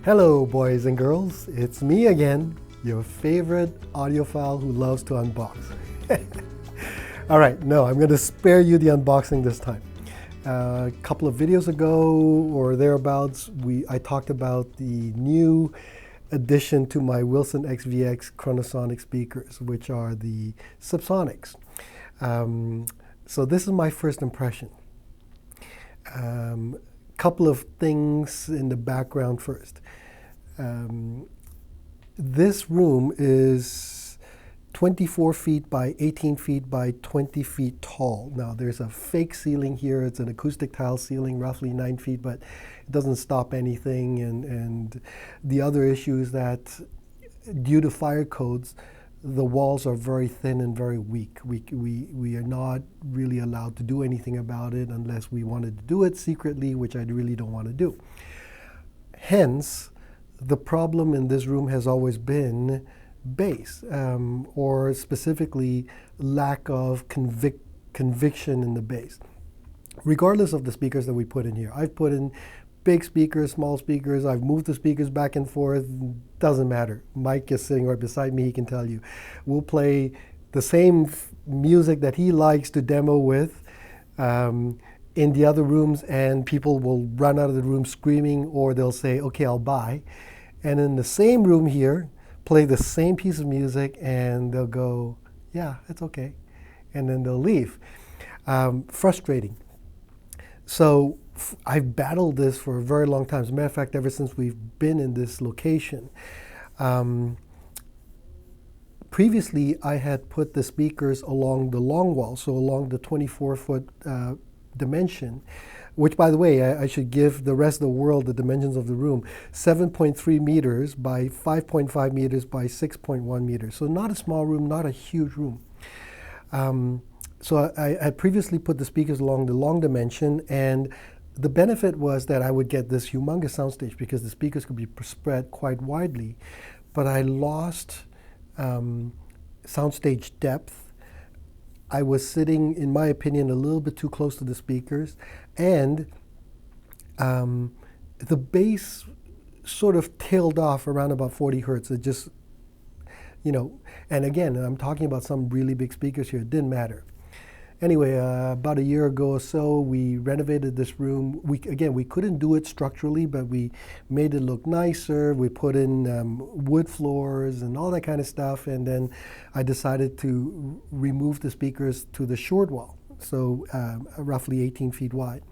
Hello boys and girls, it's me again, your favorite audiophile who loves to unbox. All right, no, I'm going to spare you the unboxing this time. A couple of videos ago or thereabouts, I talked about the new addition to my Wilson XVX Chronosonic speakers, which are the Subsonics. So this is my first impression. Couple of things in the background first. This room is 24 feet by 18 feet by 20 feet tall. Now there's a fake ceiling here. It's an acoustic tile ceiling, roughly 9 feet, but it doesn't stop anything. And the other issue is that due to fire codes, the walls are very thin and very weak. We are not really allowed to do anything about it unless we wanted to do it secretly, which I really don't want to do. Hence, the problem in this room has always been bass, or specifically lack of conviction in the bass. Regardless of the speakers that we put in here, I've put in big speakers, small speakers, I've moved the speakers back and forth, doesn't matter. Mike is sitting right beside me, he can tell you. We'll play the same music that he likes to demo with in the other rooms, and people will run out of the room screaming, or they'll say, okay, I'll buy. And in the same room here, play the same piece of music, and they'll go, yeah, it's okay. And then they'll leave. Frustrating. So I've battled this for a very long time. As a matter of fact, ever since we've been in this location. Previously, I had put the speakers along the long wall, so along the 24-foot dimension, which, by the way, I should give the rest of the world the dimensions of the room. 7.3 meters by 5.5 meters by 6.1 meters. So not a small room, not a huge room. So I had previously put the speakers along the long dimension, and the benefit was that I would get this humongous soundstage because the speakers could be spread quite widely. But I lost soundstage depth. I was sitting, in my opinion, a little bit too close to the speakers, and the bass sort of tailed off around about 40 hertz. It just, you know, and again, I'm talking about some really big speakers here. It didn't matter. Anyway, about a year ago or so, we renovated this room. We couldn't do it structurally, but we made it look nicer. We put in wood floors and all that kind of stuff. And then I decided to remove the speakers to the short wall, so roughly 18 feet wide.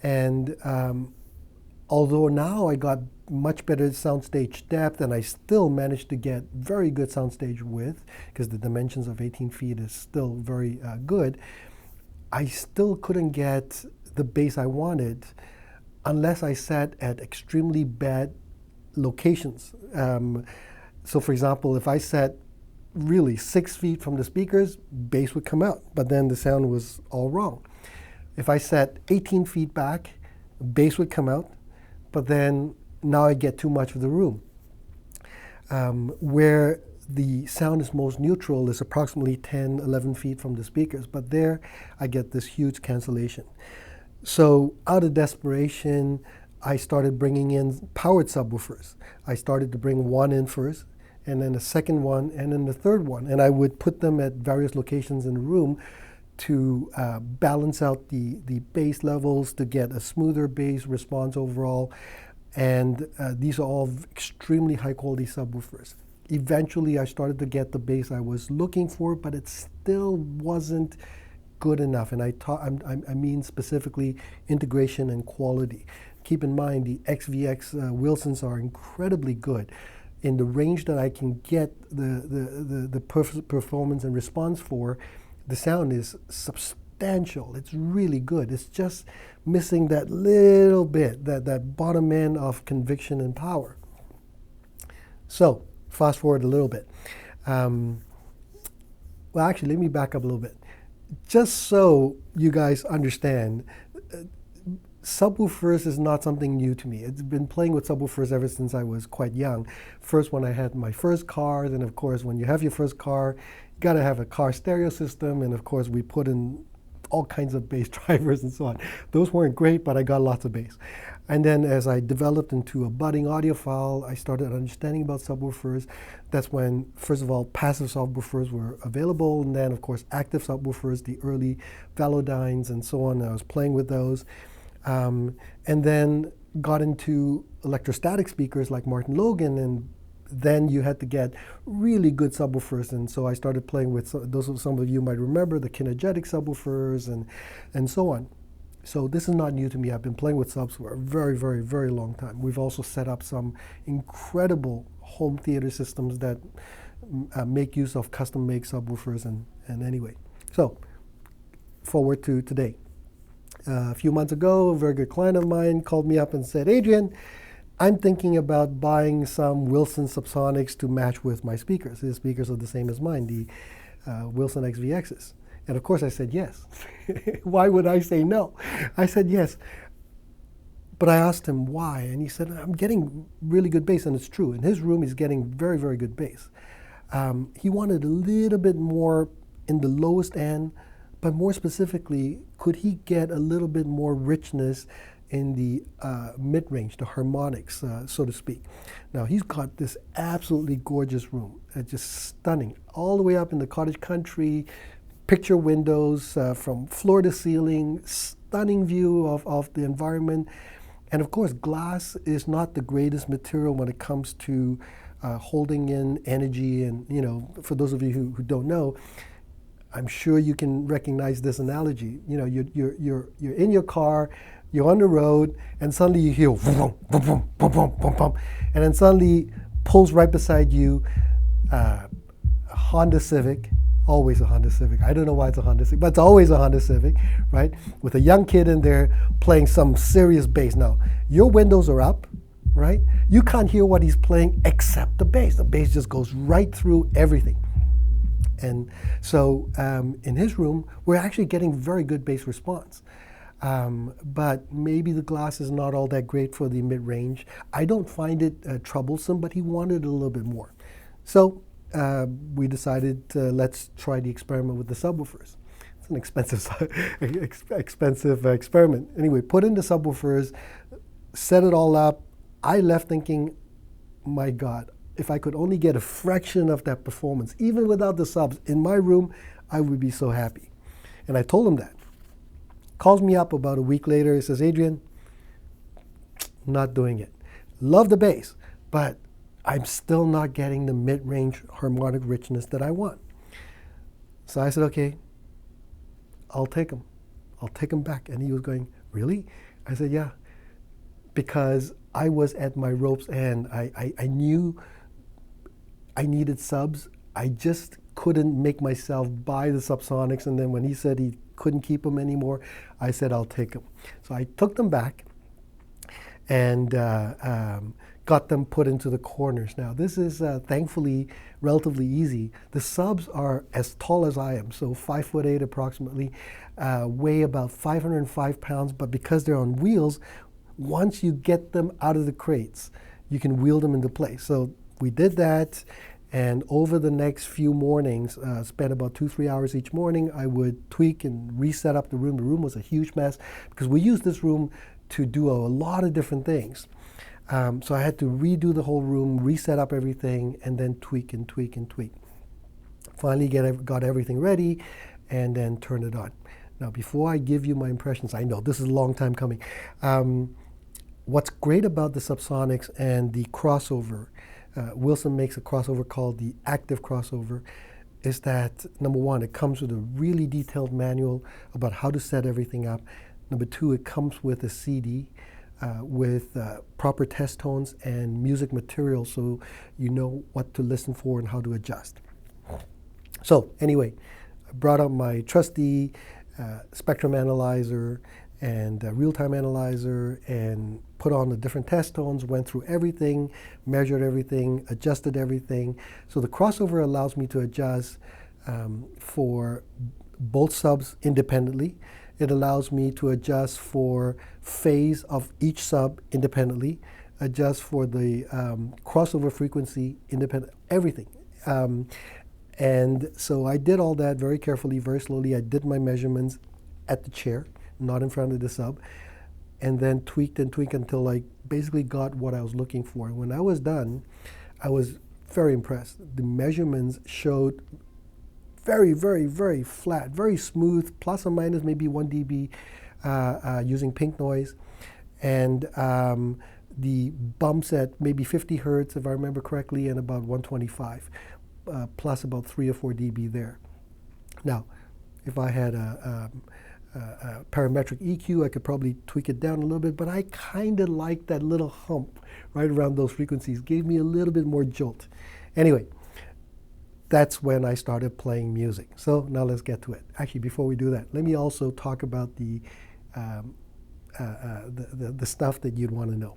And although now I got much better soundstage depth, and I still managed to get very good soundstage width, because the dimensions of 18 feet is still very good, I still couldn't get the bass I wanted unless I sat at extremely bad locations. So for example, if I sat really 6 feet from the speakers, bass would come out, but then the sound was all wrong. If I sat 18 feet back, bass would come out, but then now I get too much of the room. Where the sound is most neutral is approximately 10, 11 feet from the speakers, but there I get this huge cancellation. So out of desperation, I started bringing in powered subwoofers. I started to bring one in first, and then a second one, and then the third one, and I would put them at various locations in the room to balance out the bass levels, to get a smoother bass response overall. And these are all extremely high quality subwoofers. Eventually I started to get the bass I was looking for, but it still wasn't good enough. And I mean specifically integration and quality. Keep in mind the XVX Wilsons are incredibly good. In the range that I can get the performance and response for, the sound is substantial. It's really good. It's just missing that little bit, that bottom end of conviction and power. So fast forward a little bit. Well, actually, let me back up a little bit. Just so you guys understand, subwoofers is not something new to me. It's been playing with subwoofers ever since I was quite young. First when I had my first car, then of course when you have your first car, you gotta have a car stereo system, and of course we put in all kinds of bass drivers and so on. Those weren't great, but I got lots of bass. And then as I developed into a budding audiophile, I started understanding about subwoofers. That's when, first of all, passive subwoofers were available, and then, of course, active subwoofers, the early Velodynes and so on. I was playing with those. And then got into electrostatic speakers like Martin Logan, and then you had to get really good subwoofers, and so I started playing with some of you might remember the kinegetic subwoofers and so on. So this is not new to me. I've been playing with subs for a very, very, very long time. We've also set up some incredible home theater systems that make use of custom-made subwoofers and anyway. So forward to today. A few months ago, a very good client of mine called me up and said, Adrian, I'm thinking about buying some Wilson Subsonics to match with my speakers. His speakers are the same as mine, the Wilson XVXs. And of course I said yes. Why would I say no? I said yes. But I asked him why, and he said, I'm getting really good bass, and it's true. In his room, he's getting very, very good bass. He wanted a little bit more in the lowest end, but more specifically, could he get a little bit more richness in the mid-range, the harmonics, so to speak. Now, he's got this absolutely gorgeous room, just stunning, all the way up in the cottage country, picture windows from floor to ceiling, stunning view of the environment. And of course, glass is not the greatest material when it comes to holding in energy. And, you know, for those of you who don't know, I'm sure you can recognize this analogy. You know, you're in your car, you're on the road, and suddenly you hear boom, boom, boom, boom, boom, boom, boom, and then suddenly pulls right beside you a Honda Civic, always a Honda Civic. I don't know why it's a Honda Civic, but it's always a Honda Civic, right? With a young kid in there playing some serious bass. Now, your windows are up, right? You can't hear what he's playing except the bass. The bass just goes right through everything. And so in his room, we're actually getting very good bass response. But maybe the glass is not all that great for the mid-range. I don't find it troublesome, but he wanted a little bit more. So we decided let's try the experiment with the subwoofers. It's an expensive experiment. Anyway, put in the subwoofers, set it all up. I left thinking, my God, if I could only get a fraction of that performance, even without the subs, in my room, I would be so happy. And I told him that. Calls me up about a week later. He says, Adrian, not doing it. Love the bass, but I'm still not getting the mid-range harmonic richness that I want. So I said, okay, I'll take them. I'll take them back. And he was going, really? I said, yeah, because I was at my rope's end. I knew I needed subs. I just couldn't make myself buy the Subsonics. And then when he said he couldn't keep them anymore, I said, I'll take them. So I took them back and got them put into the corners. Now, this is thankfully relatively easy. The subs are as tall as I am, so 5'8" approximately, weigh about 505 pounds, but because they're on wheels, once you get them out of the crates, you can wheel them into place. So we did that, and over the next few mornings, spent about 2-3 hours each morning, I would tweak and reset up the room. The room was a huge mess because we used this room to do a lot of different things. So I had to redo the whole room, reset up everything, and then tweak and tweak and tweak. Finally got everything ready, and then turned it on. Now, before I give you my impressions, I know this is a long time coming. What's great about the Subsonics and the crossover, Wilson makes a crossover called the active crossover, is that, number one, it comes with a really detailed manual about how to set everything up. Number two, it comes with a CD with proper test tones and music material so you know what to listen for and how to adjust. So anyway, I brought up my trusty spectrum analyzer and real-time analyzer and put on the different test tones, went through everything, measured everything, adjusted everything. So the crossover allows me to adjust for both subs independently. It allows me to adjust for phase of each sub independently, adjust for the crossover frequency independent, everything. And so I did all that very carefully, very slowly. I did my measurements. at the chair, not in front of the sub, and then tweaked and tweaked until I basically got what I was looking for. When I was done, I was very impressed. The measurements showed very, very, very flat, very smooth, plus or minus maybe 1 dB using pink noise. And the bumps at maybe 50 hertz, if I remember correctly, and about 125, plus about 3 or 4 dB there. Now, if I had a parametric EQ, I could probably tweak it down a little bit, but I kind of like that little hump right around those frequencies. Gave me a little bit more jolt. Anyway, that's when I started playing music. So now let's get to it. Actually, before we do that, let me also talk about the stuff that you'd want to know.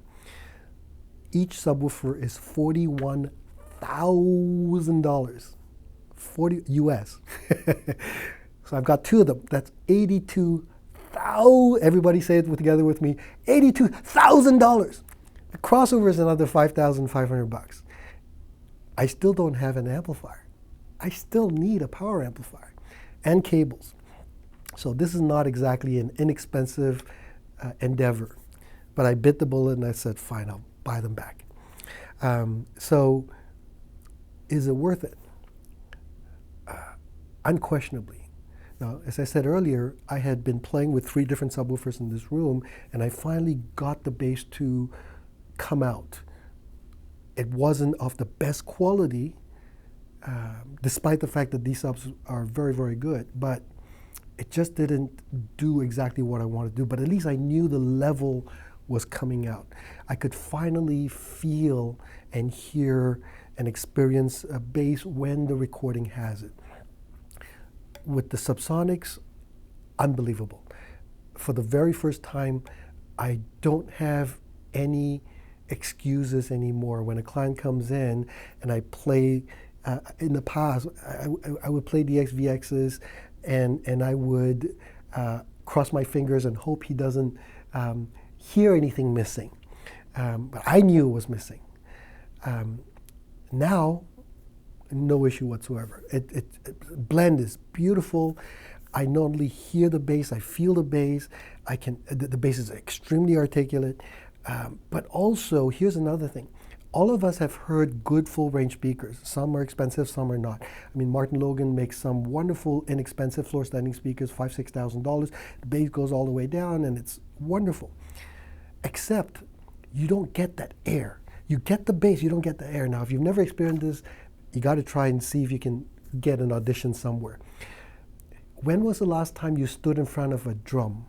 Each subwoofer is $41,000, 40 US. So I've got 2 of them. That's 82,000. Everybody say it together with me. $82,000. The crossover is another 5,500 bucks. I still don't have an amplifier. I still need a power amplifier and cables. So this is not exactly an inexpensive endeavor. But I bit the bullet and I said, fine, I'll buy them back. So is it worth it? Unquestionably. Now, as I said earlier, I had been playing with 3 different subwoofers in this room, and I finally got the bass to come out. It wasn't of the best quality, despite the fact that these subs are very, very good, but it just didn't do exactly what I wanted to do. But at least I knew the level was coming out. I could finally feel and hear and experience a bass when the recording has it. With the Subsonics, unbelievable. For the very first time, I don't have any excuses anymore. When a client comes in and I play, in the past, I would play the XVXs and I would cross my fingers and hope he doesn't hear anything missing. But I knew it was missing. Now, no issue whatsoever. Blend is beautiful. I not only hear the bass, I feel the bass. The bass is extremely articulate. But also, here's another thing. All of us have heard good full-range speakers. Some are expensive, some are not. I mean, Martin Logan makes some wonderful, inexpensive floor-standing speakers, $5,000, $6,000. The bass goes all the way down, and it's wonderful. Except, you don't get that air. You get the bass, you don't get the air. Now, if you've never experienced this, you got to try and see if you can get an audition somewhere. When was the last time you stood in front of a drum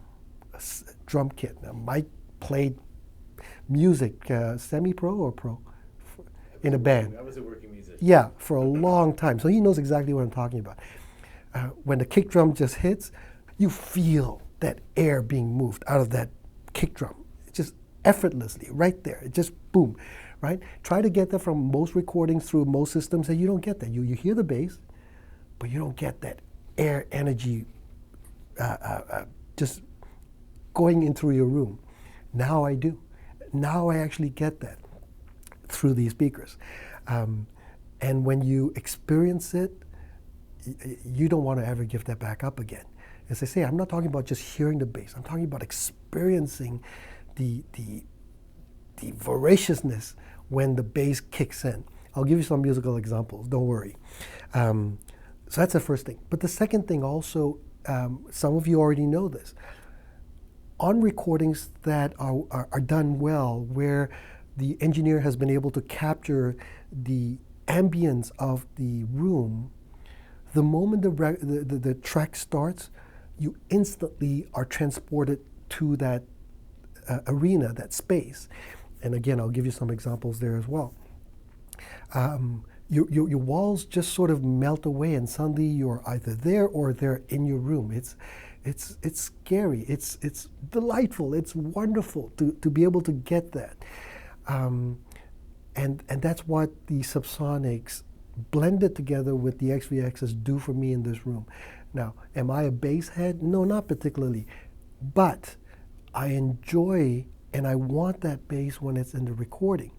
kit? Now, Mike played music, semi-pro or pro, in a band. I was a working musician. Yeah, for a long time. So he knows exactly what I'm talking about. When the kick drum just hits, you feel that air being moved out of that kick drum. It's just effortlessly, right there. It just boom, right? Try to get that from most recordings through most systems, and you don't get that. You hear the bass, but you don't get that air energy just going in through your room. Now I do. Now I actually get that through these speakers. And when you experience it, you don't want to ever give that back up again. As I say, I'm not talking about just hearing the bass. I'm talking about experiencing the voraciousness when the bass kicks in. I'll give you some musical examples, don't worry. So that's the first thing. But the second thing also, some of you already know this. On recordings that are done well, where the engineer has been able to capture the ambience of the room, the moment the track starts, you instantly are transported to that arena, that space. And again, I'll give you some examples there as well. Your walls just sort of melt away, and suddenly you're either there or they're in your room. It's scary. It's delightful. It's wonderful to be able to get that. And that's what the Subsonics blended together with the XVXs do for me in this room. Now, am I a bass head? No, not particularly. But I enjoy and I want that bass when it's in the recording.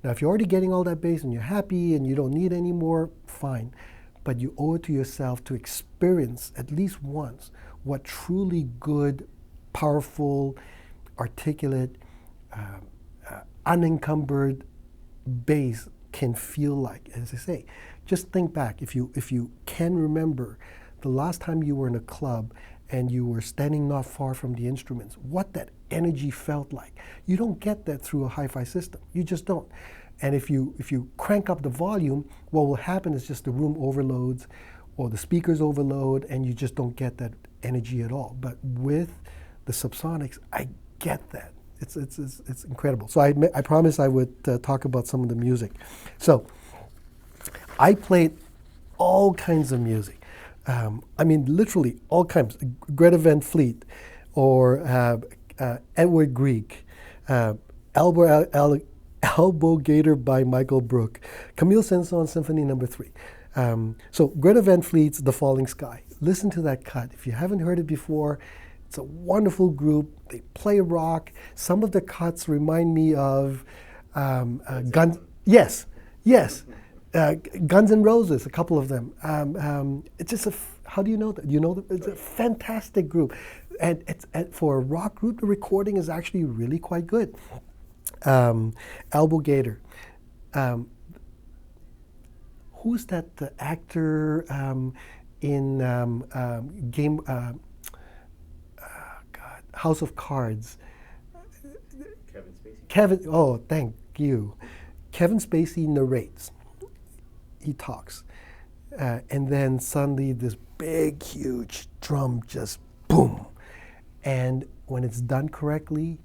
Now, if you're already getting all that bass and you're happy and you don't need any more, fine. But you owe it to yourself to experience at least once what truly good, powerful, articulate, unencumbered bass can feel like. As I say, just think back. If you can remember the last time you were in a club and you were standing not far from the instruments, what that energy felt like. You don't get that through a hi-fi system. You just don't. And if you crank up the volume, what will happen is just the room overloads or the speakers overload, and you just don't get that energy at all. But with the Subsonics, I get that. It's incredible. So I promised I would talk about some of the music. So I played all kinds of music. I mean, literally all kinds. Greta Van Fleet, or Edward Grieg, Elbow Gator by Michael Brook, Camille Saint-Saëns Symphony No. 3. So Greta Van Fleet's The Falling Sky. Listen to that cut. If you haven't heard it before, it's a wonderful group. They play rock. Some of the cuts remind me of Guns. Yes, yes. Guns N' Roses, a couple of them. It's just how do you know that? You know that it's a fantastic group, and for a rock group, the recording is actually really quite good. Elbow Gator. Who's that actor in game? House of Cards. Kevin Spacey. Kevin. Oh, thank you. Kevin Spacey narrates. He talks, and then suddenly this big, huge drum just boom, and when it's done correctly,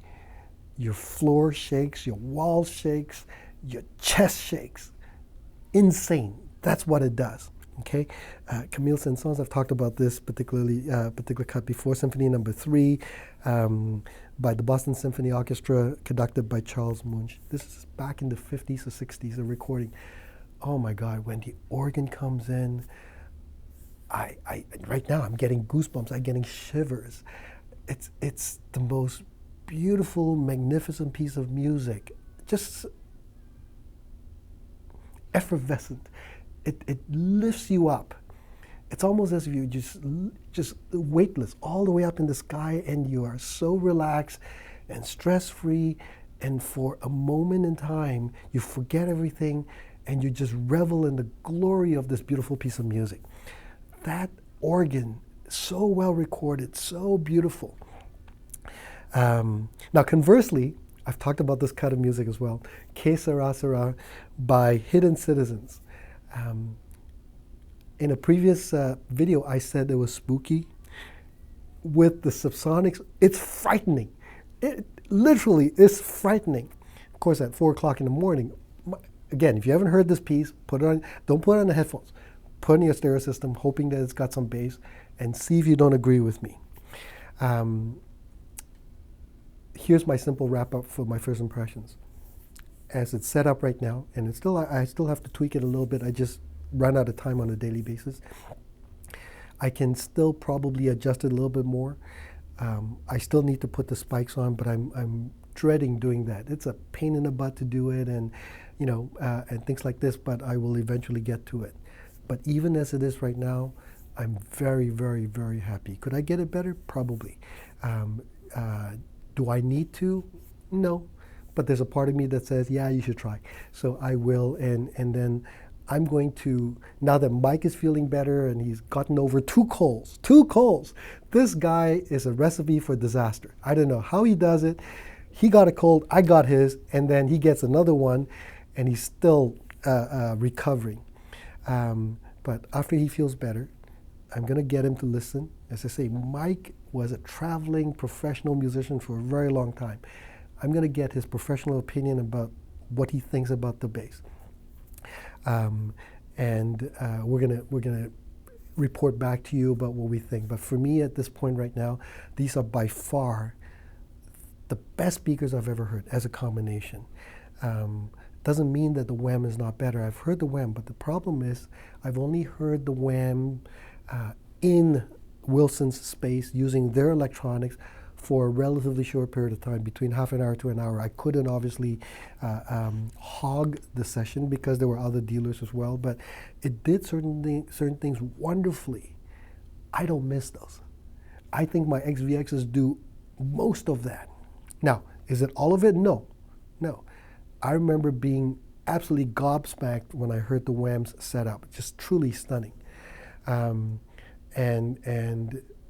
your floor shakes, your wall shakes, your chest shakes. Insane. That's what it does. Okay, Camille Saint-Saëns, I've talked about this particular cut before. Symphony No. 3 by the Boston Symphony Orchestra, conducted by Charles Munch. This is back in the 50s or 60s, a recording. Oh my God, when the organ comes in, I right now I'm getting goosebumps, I'm getting shivers. It's the most beautiful, magnificent piece of music. Just effervescent. It lifts you up. It's almost as if you just weightless all the way up in the sky, and you are so relaxed and stress-free, and for a moment in time you forget everything and you just revel in the glory of this beautiful piece of music. That organ, so well recorded, so beautiful. Now conversely, I've talked about this cut of music as well, Que Sera Sera by Hidden Citizens. In a previous video, I said it was spooky. With the Subsonics, it's frightening. It literally is frightening. Of course, at 4 o'clock in the morning, again, if you haven't heard this piece, put it on. Don't put it on the headphones. Put it in your stereo system, hoping that it's got some bass, and see if you don't agree with me. Here's my simple wrap-up for my first impressions. As it's set up right now, and it's still, I still have to tweak it a little bit. I just run out of time on a daily basis. I can still probably adjust it a little bit more. I still need to put the spikes on, but I'm dreading doing that. It's a pain in the butt to do it, and and things like this. But I will eventually get to it. But even as it is right now, I'm very, very, very happy. Could I get it better? Probably. Do I need to? No. But there's a part of me that says, yeah, you should try. So I will, and then I'm going to, now that Mike is feeling better and he's gotten over 2 colds. This guy is a recipe for disaster. I don't know how he does it. He got a cold, I got his, and then he gets another one, and he's still recovering. But after he feels better, I'm going to get him to listen. As I say, Mike was a traveling professional musician for a very long time. I'm going to get his professional opinion about what he thinks about the bass. We're gonna report back to you about what we think. But for me, at this point right now, these are by far the best speakers I've ever heard as a combination. Doesn't mean that the WHAM is not better. I've heard the WHAM, but the problem is I've only heard the WHAM in Wilson's space using their electronics for a relatively short period of time, between half an hour to an hour. I couldn't obviously hog the session because there were other dealers as well, but it did certain things wonderfully. I don't miss those. I think my XVXs do most of that. Now, is it all of it? No, no. I remember being absolutely gobsmacked when I heard the whams set up. Just truly stunning. And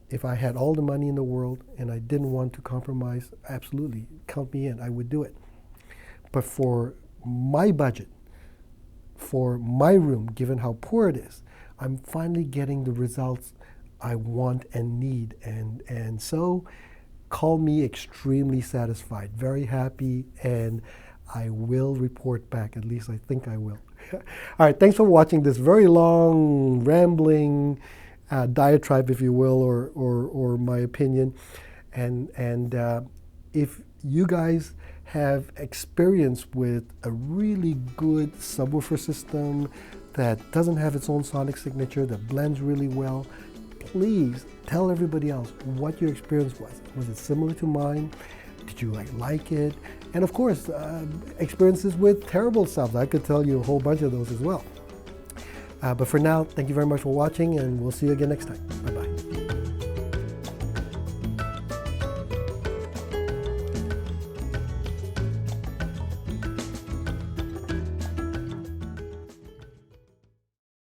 if I had all the money in the world and I didn't want to compromise, absolutely, count me in, I would do it. But for my budget, for my room, given how poor it is, I'm finally getting the results I want and need. And so, call me extremely satisfied, very happy, and I will report back. At least I think I will. All right, thanks for watching this very long, rambling diatribe, if you will, or my opinion. And if you guys have experience with a really good subwoofer system that doesn't have its own sonic signature, that blends really well, please tell everybody else what your experience was. Was it similar to mine? Did you like it? And of course, experiences with terrible subs. I could tell you a whole bunch of those as well. But for now, thank you very much for watching, and we'll see you again next time. Bye-bye.